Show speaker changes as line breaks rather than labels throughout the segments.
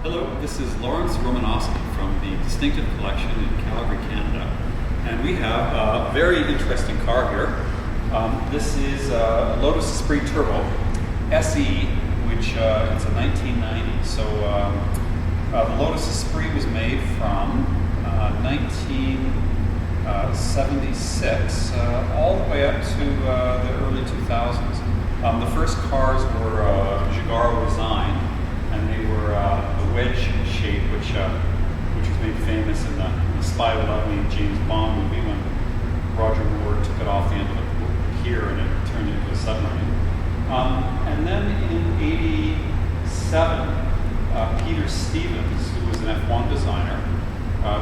Hello, this is Lromanosky from the Distinctive Collection in Calgary, Canada. And we have a very interesting car here. This is a Lotus Esprit SE, which it's a 1990. So the Lotus Esprit was made from 1976 all the way up to the early 2000s. The first cars were Chargecooled design, and they were the wedge shape, which was made famous in the Spy Who Loved Me James Bond movie when Roger Moore took it off the end of the pier and it turned into a submarine. And then in '87, Peter Stevens, who was an F1 designer,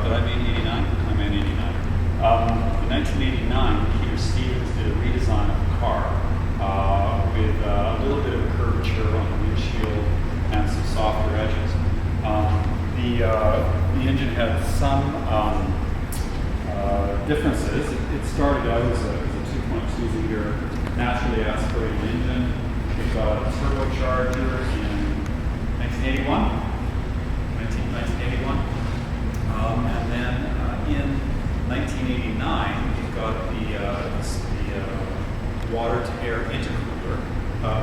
did I mean '89? I meant '89. In 1989, Peter Stevens did a redesign of the car with a little bit of a curvature on the windshield and some softer edges. The engine had some differences. It started out as a 2.2 liter naturally aspirated engine. It got a turbocharger in 1981. And then in 1989, it got the water-to-air intercooler,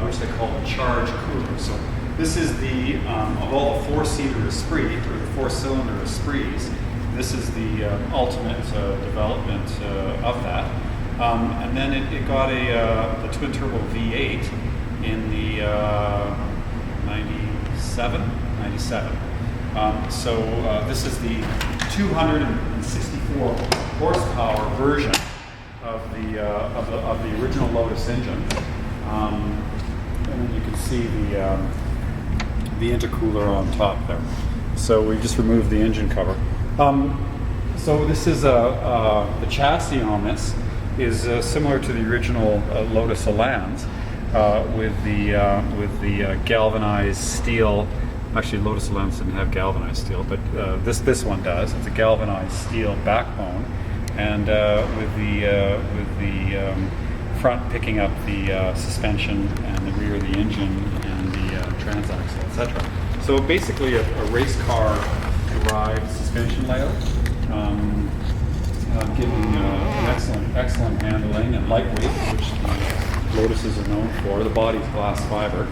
which they call the Chargecooled. So this is the, of all the four-seater Esprit, or the four-cylinder Esprits, this is the ultimate development of that. And then it got the twin-turbo V8 in the 97. So this is the 264 horsepower version of the original Lotus engine. And then you can see the intercooler on top there. So we just removed the engine cover. So this is the chassis on this is similar to the original Lotus Elands with the galvanized steel. Actually, Lotus Elands didn't have galvanized steel, but this one does. It's a galvanized steel backbone, and with the front picking up the suspension and the rear the engine and the transaxle, etc. So basically a race car derived suspension layout, giving excellent handling and lightweight, which the Lotuses are known for. The body's glass fiber.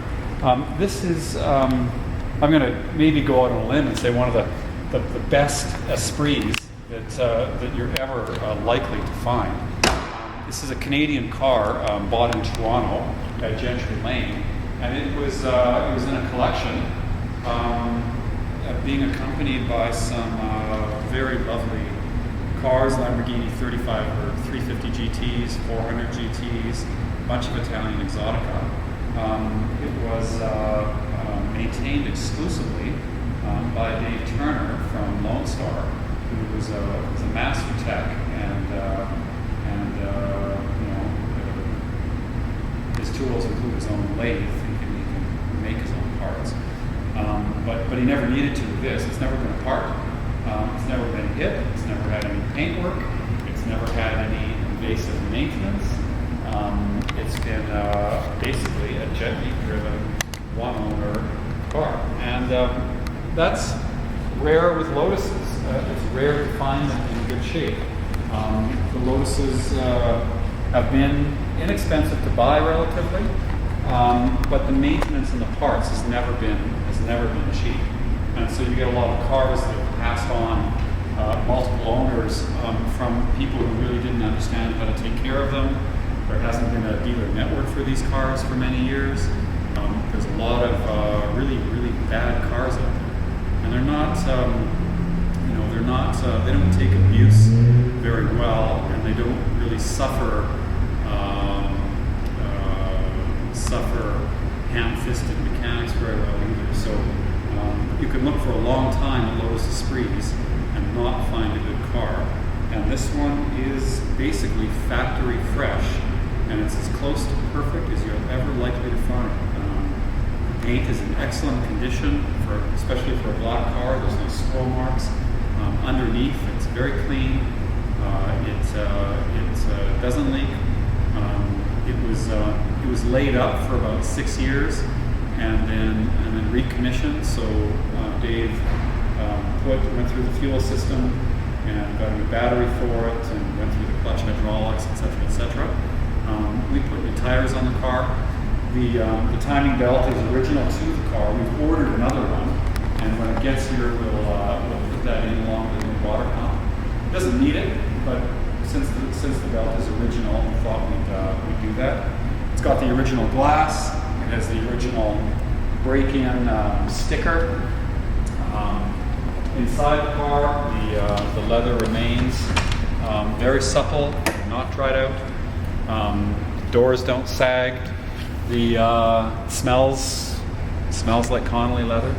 This is I'm going to maybe go out on a limb and say one of the best Esprits that you're ever likely to find. This is a Canadian car bought in Toronto at Gentry Lane, and it was in a collection, being accompanied by some very lovely cars, Lamborghini 35 or 350 GTs, 400 GTs, a bunch of Italian exotica. It was maintained exclusively by Dave Turner from Lone Star, who was a master tech and his tools include his own lathe. He can make his own parts, but he never needed to with this. It's never been apart. It's never been hit. It's never had any paintwork. It's never had any invasive maintenance. It's been basically a gently driven, one-owner car, and that's rare with Lotuses. It's rare to find them in good shape. The Lotuses have been inexpensive to buy relatively, but the maintenance and the parts has never been cheap. And so you get a lot of cars that have passed on multiple owners from people who really didn't understand how to take care of them. There hasn't been a dealer network for these cars for many years. There's a lot of really bad cars out there, and they're not, they don't take abuse very well, and they don't really suffer ham-fisted mechanics very well either. So you can look for a long time at Lotus Esprits and not find a good car. And this one is basically factory fresh, and it's as close to perfect as you're ever likely to find. The paint is in excellent condition, especially for a black car. There's no scroll marks. Underneath, it's very clean. It doesn't leak. It was laid up for about 6 years and then recommissioned. So Dave went through the fuel system and got a new battery for it, and went through the clutch hydraulics, etc., etc. We put new tires on the car. The timing belt is original to the car. We've ordered another one, and when it gets here, we'll put that in along with the new water pump. It doesn't need it, but since the belt is original, we thought we'd do that. It's got the original glass. It has the original break-in sticker. Inside the car, the leather remains very supple, not dried out. Doors don't sag. The smells like Connolly leather.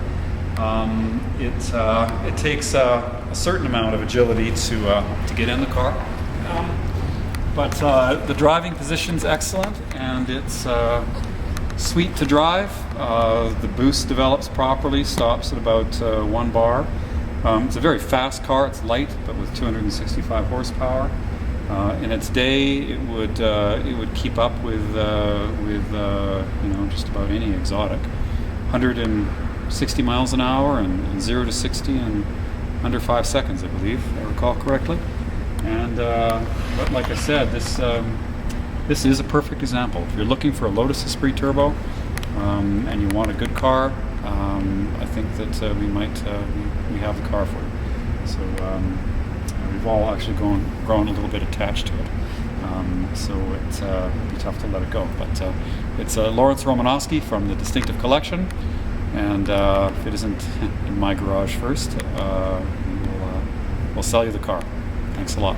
It takes a certain amount of agility to get in the car, but the driving position's excellent, and it's sweet to drive. The boost develops properly, stops at about 1 bar. It's a very fast car. It's light, but with 265 horsepower. In its day, it would keep up with just about any exotic. 160 miles an hour and 0 to 60 in under 5 seconds, I believe, if I recall correctly. And but like I said, this is a perfect example. If you're looking for a Lotus Esprit Turbo and you want a good car, I think that we have the car for you. So we've all actually grown a little bit attached to it. So it'd be tough to let it go. But it's Lawrence Romanosky from the Distinctive Collection, and if it isn't in my garage first, we'll sell you the car. Thanks a lot.